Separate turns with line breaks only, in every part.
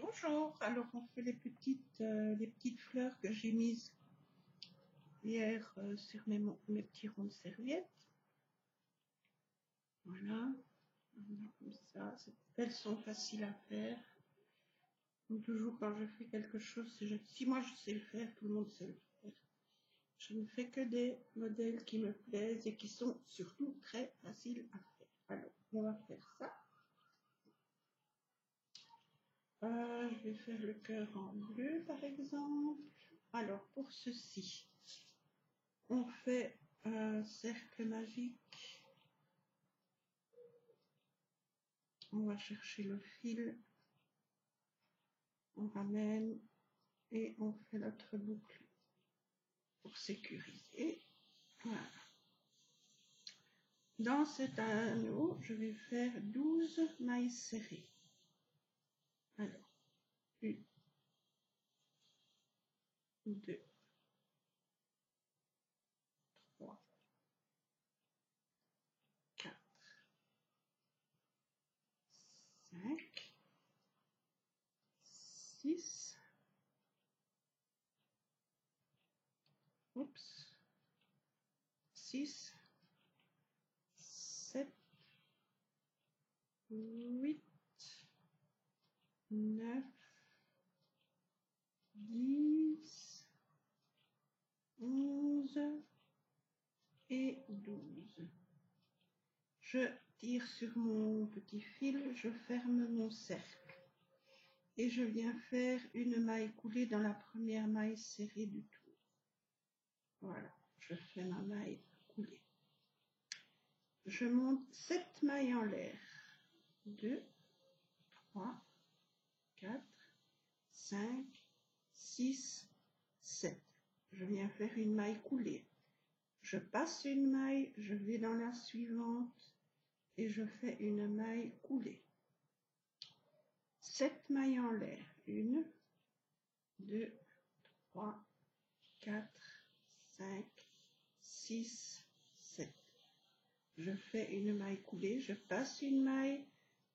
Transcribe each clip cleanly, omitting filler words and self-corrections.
Bonjour, alors on fait les petites fleurs que j'ai mises hier sur mes petits ronds de serviettes. Voilà, comme ça, elles sont faciles à faire. Comme toujours quand je fais quelque chose, si moi je sais le faire, tout le monde sait le faire. Je ne fais que des modèles qui me plaisent et qui sont surtout très faciles à faire. Alors, on va faire ça. Je vais faire le cœur en bleu par exemple. Alors pour ceci, on fait un cercle magique. On va chercher le fil, on ramène et on fait notre boucle pour sécuriser. Voilà. Dans cet anneau, je vais faire 12 mailles serrées. Alors, 1, 2, 3, 4, 5, 6, 6, 7, 8, 9, 10, 11 et 12. Je tire sur mon petit fil, je ferme mon cercle et je viens faire une maille coulée dans la première maille serrée du tour. Voilà, je fais ma maille coulée. Je monte 7 mailles en l'air. 2, 3, 4, 5, 6, 7. Je viens faire une maille coulée. Je passe une maille, je vais dans la suivante et je fais une maille coulée. 7 mailles en l'air. 1, 2, 3, 4, 5, 6, 7. Je fais une maille coulée, je passe une maille,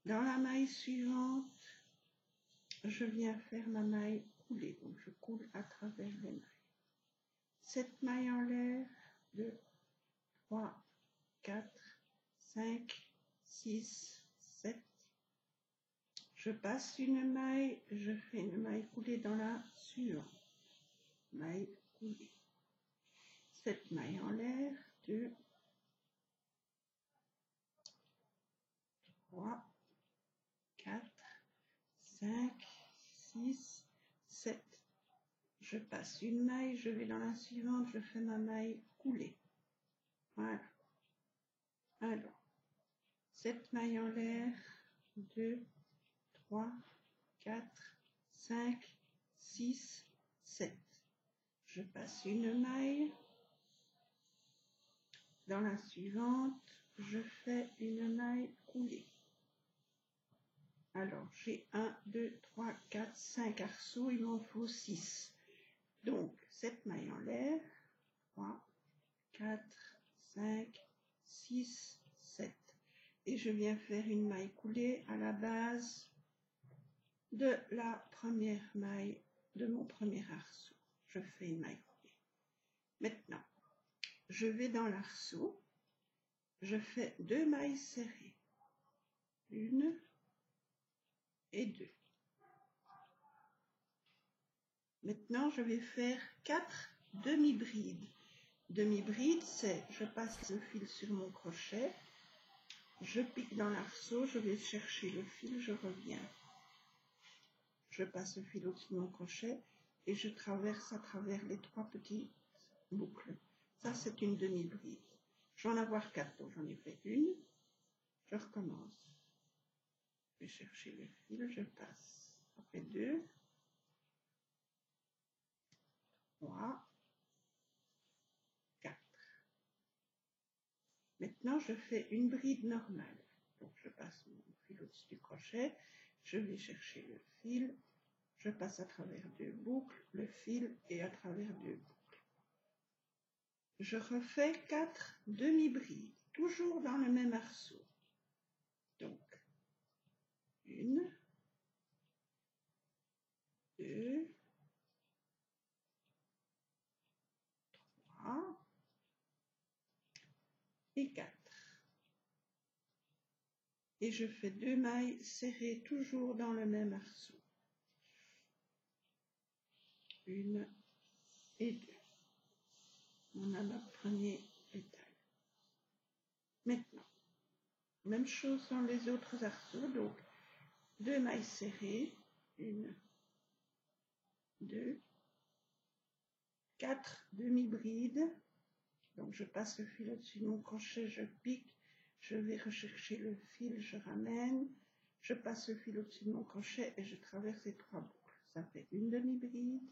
dans la maille suivante, je viens faire ma maille coulée. Donc je coule à travers les mailles. 7 mailles en l'air, 2, 3, 4, 5, 6, 7. Je passe une maille, je fais une maille coulée dans la suivante. Maille coulée. 7 mailles en l'air, 2, 3, 4, 5, 6, 7. Je passe une maille, je vais dans la suivante, je fais ma maille coulée. Voilà. Alors, 7 mailles en l'air, 2, 3, 4, 5, 6, 7. Je passe une maille. Dans la suivante, je fais une maille coulée. Alors, j'ai 1, 2, 3, 4, 5 arceaux, il m'en faut 6. Donc, 7 mailles en l'air, 3, 4, 5, 6, 7. Et je viens faire une maille coulée à la base de la première maille de mon premier arceau. Je fais une maille coulée. Maintenant, je vais dans l'arceau, je fais 2 mailles serrées. 1 et 2. Maintenant, je vais faire 4 demi-brides. Demi-bride, c'est je passe le fil sur mon crochet, je pique dans l'arceau, je vais chercher le fil, je reviens. Je passe le fil au-dessus de mon crochet et je traverse à travers les 3 petites boucles. Ça, c'est une demi-bride. Je vais en avoir 4, donc j'en ai fait une. Je recommence. Je vais chercher le fil, je passe. Ça fait 2, 3, 4. Maintenant, je fais une bride normale. Donc, je passe mon fil au-dessus du crochet, je vais chercher le fil, je passe à travers 2 boucles, le fil et à travers 2 boucles. Je refais 4 demi-brides, toujours dans le même arceau. Donc, 1, et 4. Et je fais 2 mailles serrées toujours dans le même arceau. 1 et 2. On a notre premier pétale. Maintenant, même chose dans les autres arceaux, donc 2 mailles serrées, 1, 2, 4 demi-brides, donc je passe le fil au-dessus de mon crochet, je pique, je vais rechercher le fil, je ramène, je passe le fil au-dessus de mon crochet et je traverse les 3 boucles. Ça fait une demi-bride,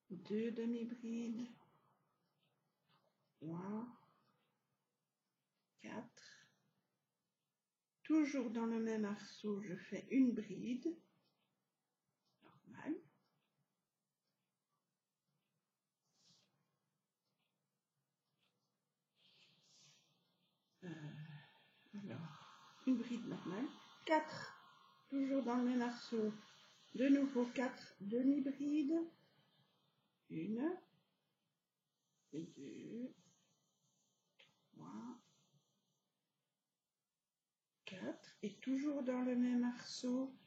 2 demi-brides, 3, 4. Toujours dans le même arceau, je fais une bride, normale. Alors, une bride normale. 4, toujours dans le même arceau, de nouveau 4 demi-brides. 1, 2, 3, 4. Et toujours dans le même arceau,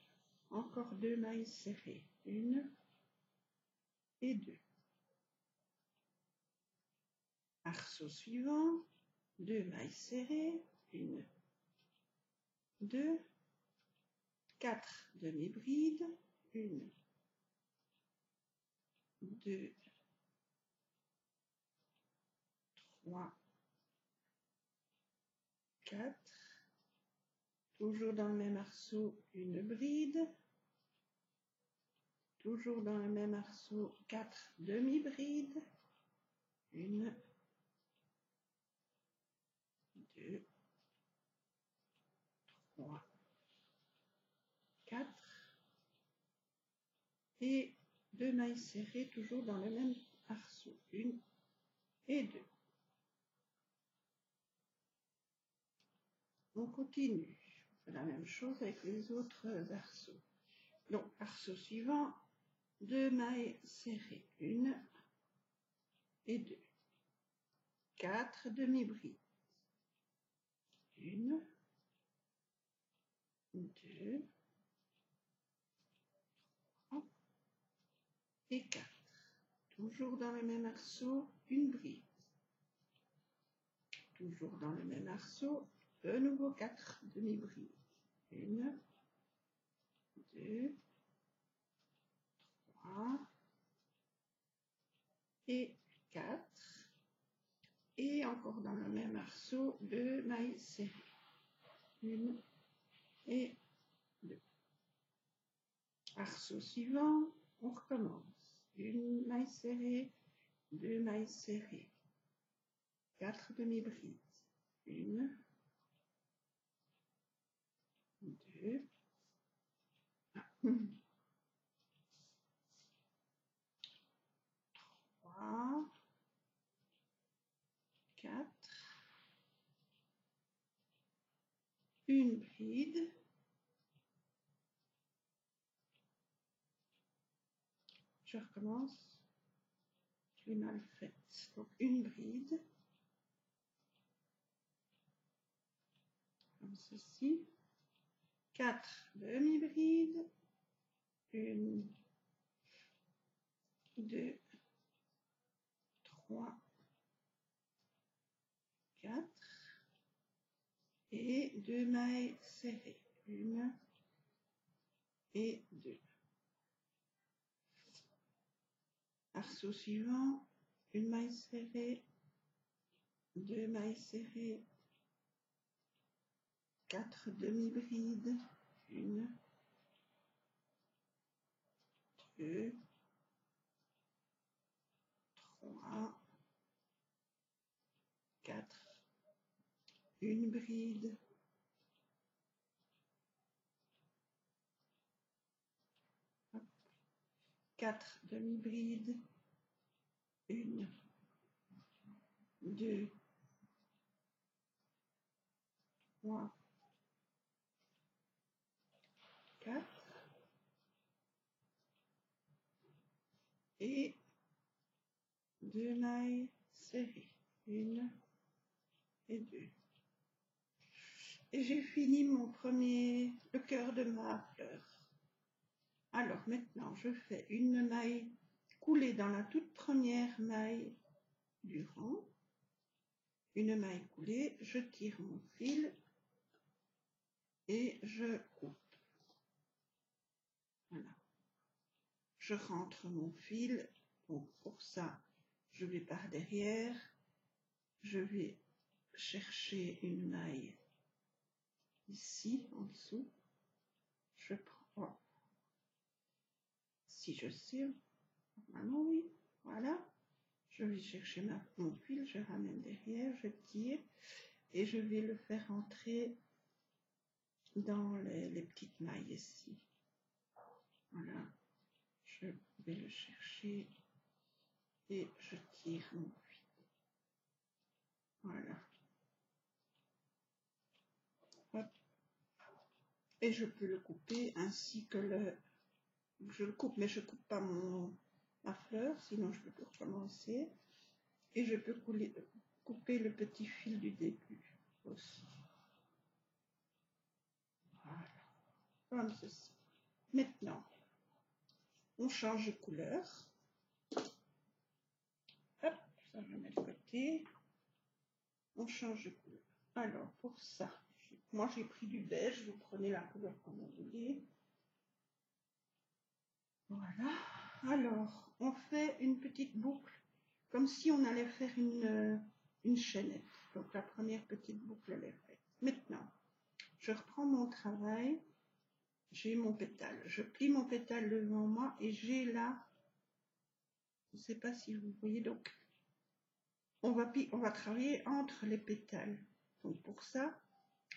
encore 2 mailles serrées. 1 et 2. Arceau suivant, 2 mailles serrées. 1, 2, 4 demi-brides. 1, 2, 3, 4. Toujours dans le même arceau, une bride. Toujours dans le même arceau, 4 demi-brides. 1, 2, 3, 4. Et 2 mailles serrées, toujours dans le même arceau. 1 et 2. On continue. On fait la même chose avec les autres arceaux. Donc, arceau suivant, 2 mailles serrées. 1 et 2. 4 demi-brides. 1, 2, 3 et 4. Toujours dans le même arceau, une bride. Toujours dans le même arceau, de nouveau 4 demi-brides. 1, 2, 3 et 4. Et encore dans le même arceau, 2 mailles serrées. 1 et 2. Arceau suivant, on recommence. 1 maille serrée, 2 mailles serrées. 4 demi-brides. 1, 2, 3, 4, une bride, je recommence, je l'ai mal faite, donc une bride, comme ceci, 4 demi-brides, 1, 2, 3, 4, et 2 mailles serrées, 1 et 2. Arceau suivant, une maille serrée, 2 mailles serrées, 4 demi-brides, 1, 2, 3, 4, une bride, 4 demi-brides, 1, 2, 3, 4 et 2 mailles serrées, 1, et 2. Et j'ai fini le cœur de ma fleur. Alors maintenant, je fais une maille coulée dans la toute première maille du rang. Une maille coulée, je tire mon fil et je coupe. Voilà. Je rentre mon fil. Donc pour ça, je vais par derrière. Je vais chercher une maille ici en dessous. Je prends, si je sais, normalement oui, voilà. Je vais chercher mon fil, je ramène derrière, je tire et je vais le faire entrer dans les petites mailles ici. Voilà, je vais le chercher et je tire mon fil. Voilà. Hop. Et je peux le couper ainsi que je le coupe, mais je coupe pas ma fleur, sinon je peux tout recommencer. Et je peux couper le petit fil du début aussi. Voilà, comme ceci. Maintenant, on change de couleur. Hop, ça je mets de côté. On change de couleur. Alors, pour ça, moi j'ai pris du beige, vous prenez la couleur comme vous voulez. Voilà. Alors, on fait une petite boucle, comme si on allait faire une chaînette. Donc la première petite boucle, elle est faite. Maintenant, je reprends mon travail. J'ai mon pétale. Je plie mon pétale devant moi et j'ai là, je ne sais pas si vous voyez, donc on va travailler entre les pétales. Donc pour ça,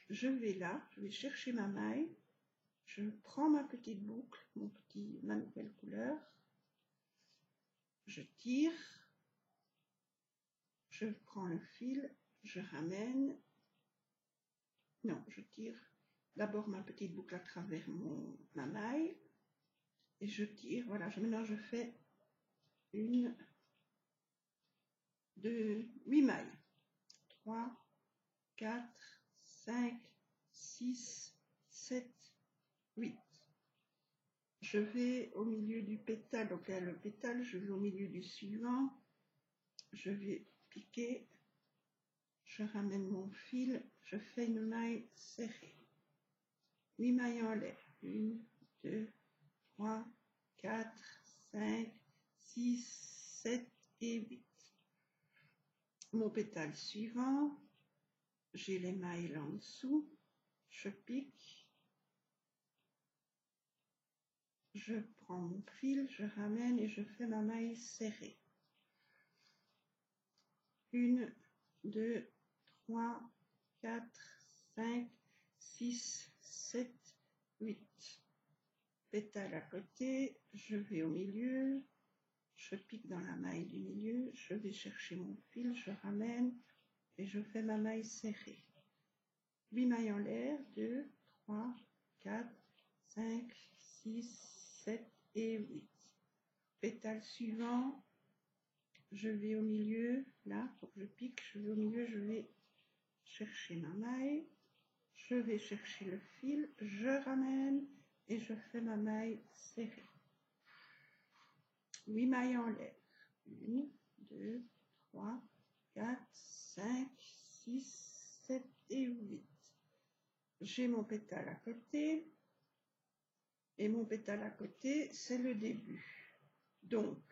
je vais là, je vais chercher ma maille, je prends ma petite boucle, ma nouvelle couleur, je tire, je prends le fil, je ramène, non, je tire d'abord ma petite boucle à travers ma maille et je tire, voilà, maintenant je fais 1, 2, 8 mailles. 3, 4, 5, 6, 7, 8. Je vais au milieu du pétale, donc là le pétale, je vais au milieu du suivant, je vais piquer, je ramène mon fil, je fais une maille serrée. 8 mailles en l'air. 1, 2, 3, 4, 5, 6, 7 et 8. Mon pétale suivant, j'ai les mailles là en dessous, je pique, je prends mon fil, je ramène et je fais ma maille serrée. 1, 2, 3, 4, 5, 6, 7, 8. Pétale à côté, je vais au milieu, je pique dans la maille du milieu, je vais chercher mon fil, je ramène et je fais ma maille serrée. 8 mailles en l'air, 2, 3, 4, 5, 6, 7 et 8. Pétale suivant, je vais au milieu, là, pour que je pique, je vais au milieu, je vais chercher ma maille, je vais chercher le fil, je ramène et je fais ma maille serrée. 8 mailles en l'air. 1, 2, 3, 4, 5, 6, 7 et 8. J'ai mon pétale à côté. Et mon pétale à côté, c'est le début. Donc,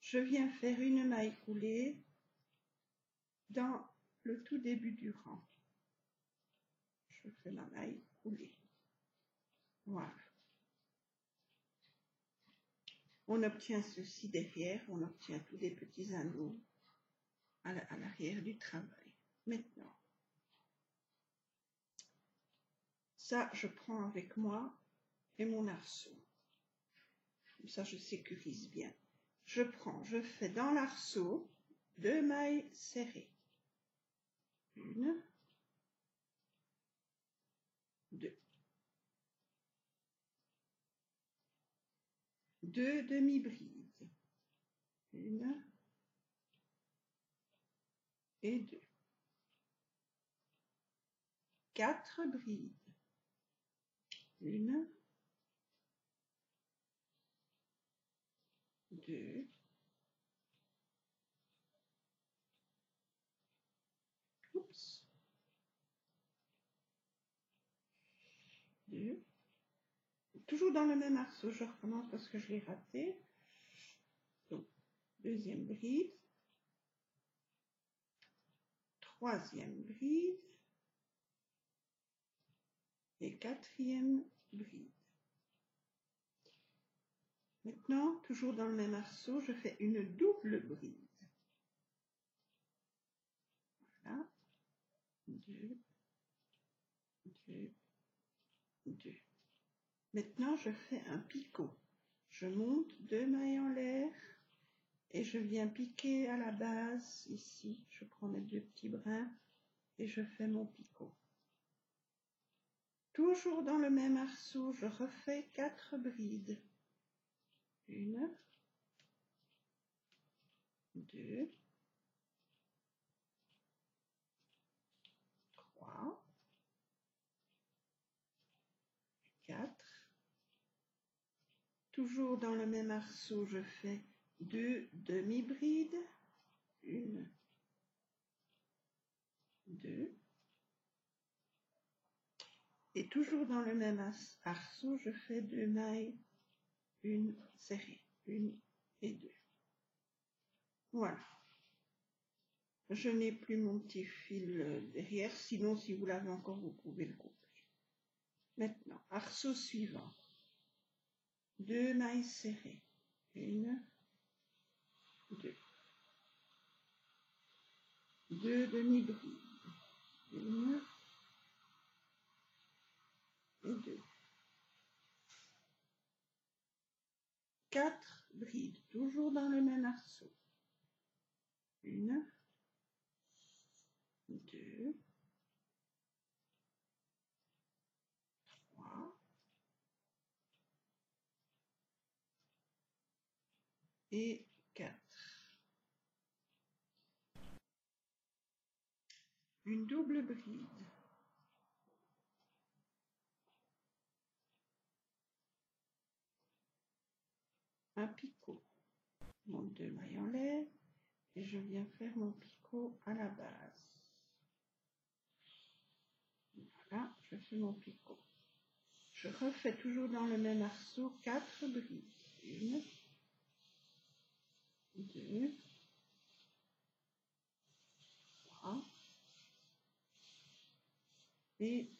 je viens faire une maille coulée dans le tout début du rang. Je fais ma maille coulée. Voilà. On obtient ceci derrière, on obtient tous des petits anneaux à l'arrière du travail. Maintenant, ça, je prends avec moi et mon arceau. Comme ça, je sécurise bien. Je fais dans l'arceau 2 mailles serrées. 1, 2. 2 demi-brides. 1 et 2. 4 brides. 1, 2, oups, 2, toujours dans le même arceau, je recommence parce que je l'ai raté. Donc, deuxième bride, troisième bride et quatrième bride. Maintenant, toujours dans le même arceau, je fais une double bride. Voilà, 2, 2, 2. Maintenant, je fais un picot. Je monte 2 mailles en l'air et je viens piquer à la base, ici. Je prends mes 2 petits brins et je fais mon picot. Toujours dans le même arceau, je refais 4 brides. 1, 2, 3, 4. Toujours dans le même arceau, je fais 2 demi-brides. 1, 2. Et toujours dans le même arceau, je fais 2 mailles, une serrée, 1 et 2. Voilà. Je n'ai plus mon petit fil derrière, sinon si vous l'avez encore, vous pouvez le couper. Maintenant, arceau suivant. 2 mailles serrées. 1, 2. 2 demi-brides. 1 et 2. 4 brides, toujours dans le même arceau. 1, 2, 3 et 4. Une double bride. Un picot. Mon 2 mailles en l'air et je viens faire mon picot à la base. Voilà, je fais mon picot. Je refais toujours dans le même arceau 4 brides. 1, 2, 3 et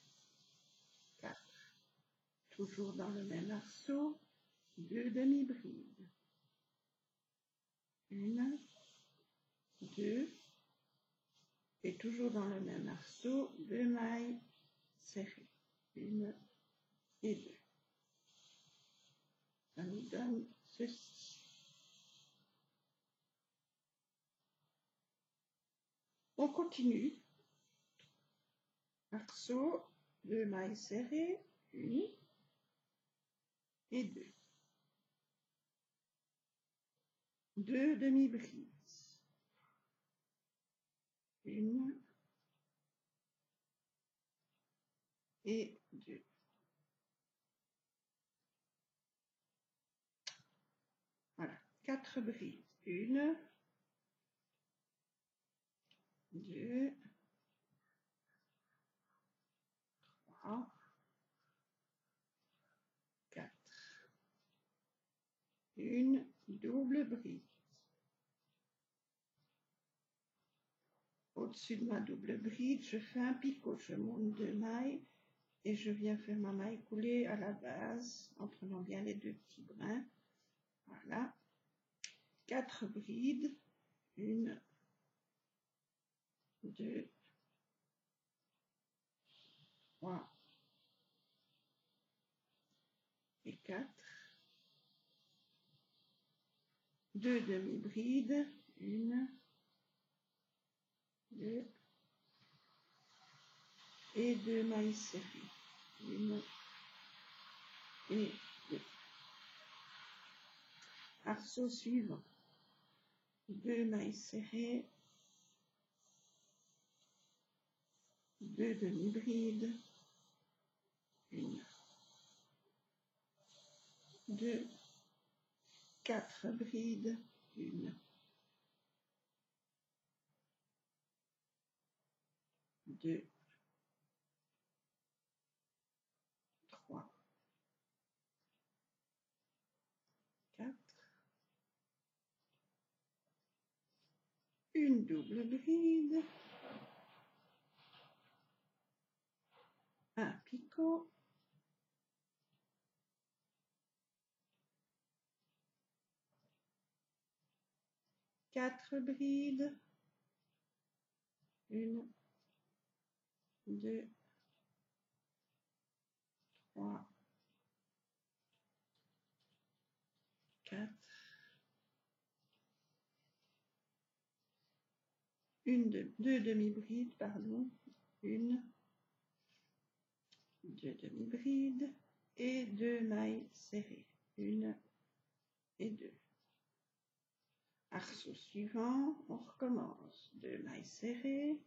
4. Toujours dans le même arceau, 2 demi-brides. 1, 2, et toujours dans le même arceau, 2 mailles serrées. 1 et 2. Ça nous donne ceci. On continue. Arceau, 2 mailles serrées, 1 et 2. 2 demi-brides. 1 et 2. Voilà, 4 brides. 1, 2, 3, 4. Une double bride. Au-dessus de ma double bride, je fais un picot. Je monte 2 mailles et je viens faire ma maille coulée à la base en prenant bien les 2 petits brins. Voilà. 4 brides. 1, 2, 3 et 4. 2 demi-brides. 1, 2 et 2 mailles serrées. 1 et 2. Arceau suivant. 2 mailles serrées. 2 2 demi-brides, 1, 2, 4 brides, 1, 2, 3, 4, une double bride, un picot, 4 brides, 1, 2, 3, 4, deux demi-brides, pardon, 1, 2 demi-brides et 2 mailles serrées, 1 et 2. Arceau suivant, on recommence, 2 mailles serrées,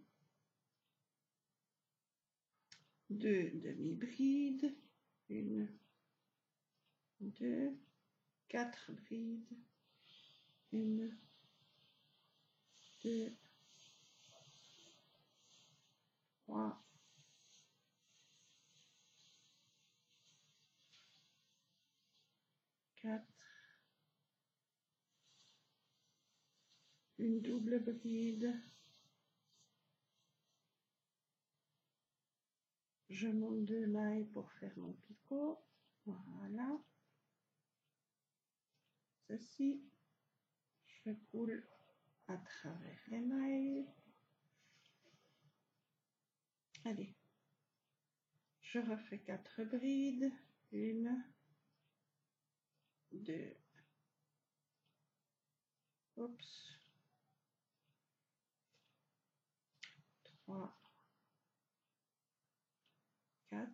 2 demi-brides, 1, 2, 4 brides, 1, 2, 3, 4, une double bride, je monte 2 mailles pour faire mon picot, voilà, ceci, je coule à travers les mailles, allez, je refais 4 brides, 1, 2, oups, 3, 4,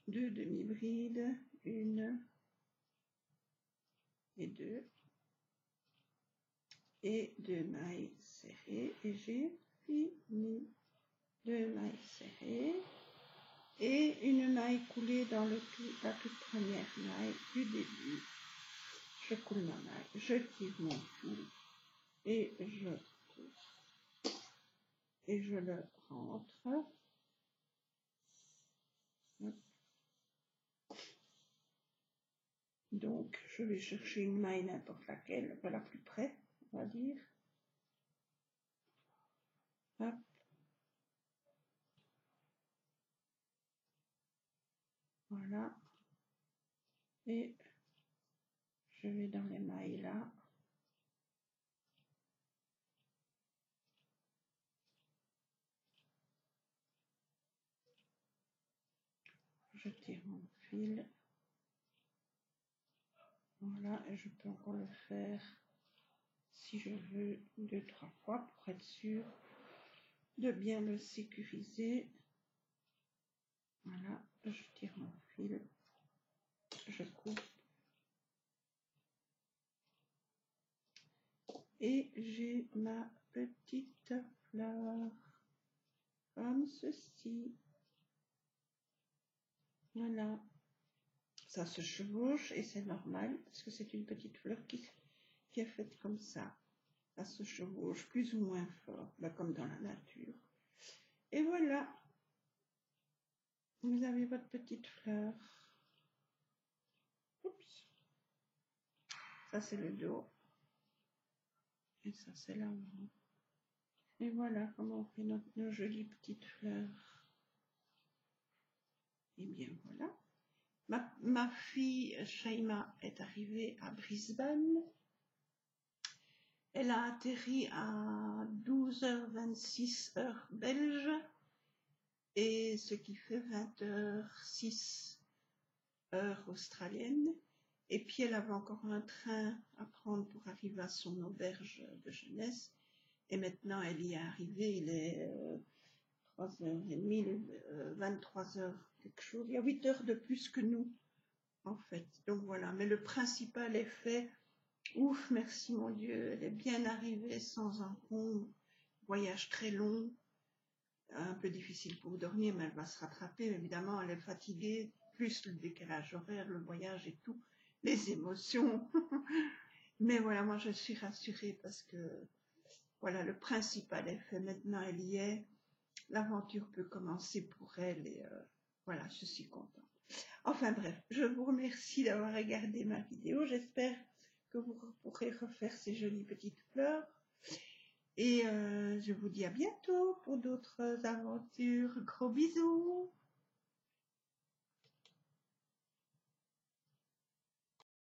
2 demi-brides, 1 et 2, et 2 mailles serrées, et j'ai fini. 2 mailles serrées, et une maille coulée dans la toute première maille du début. Je coule ma maille, je tire mon fil, et je le rentre. Donc, je vais chercher une maille n'importe laquelle, pas la plus près, on va dire. Hop. Voilà. Et je vais dans les mailles là. Je tire mon fil. Voilà, et je peux encore le faire si je veux 2-3 fois pour être sûr de bien le sécuriser. Voilà, je tire mon fil, je coupe et j'ai ma petite fleur comme ceci. Voilà, ça se chevauche et c'est normal parce que c'est une petite fleur qui est faite comme ça. Ça se chevauche plus ou moins fort, comme dans la nature. Et voilà, vous avez votre petite fleur. Oups. Ça c'est le dos. Et ça c'est l'avant. Et voilà comment on fait nos jolies petites fleurs. Et bien voilà. Ma fille Shaima est arrivée à Brisbane. Elle a atterri à 12h26 heure belge. Et ce qui fait 20h06 heure australienne. Et puis elle avait encore un train à prendre pour arriver à son auberge de jeunesse. Et maintenant elle y est arrivée, il est 3h30, 23h quelque chose. Il y a 8 heures de plus que nous, en fait. Donc voilà, mais le principal est fait. Ouf, merci mon Dieu, elle est bien arrivée sans encombre. Voyage très long, un peu difficile pour dormir, mais elle va se rattraper. Évidemment, elle est fatiguée, plus le décalage horaire, le voyage et tout, les émotions. Mais voilà, moi je suis rassurée parce que voilà, le principal est fait. Maintenant, elle y est. L'aventure peut commencer pour elle et voilà, je suis contente. Enfin bref, je vous remercie d'avoir regardé ma vidéo. J'espère que vous pourrez refaire ces jolies petites fleurs. Et je vous dis à bientôt pour d'autres aventures. Gros bisous!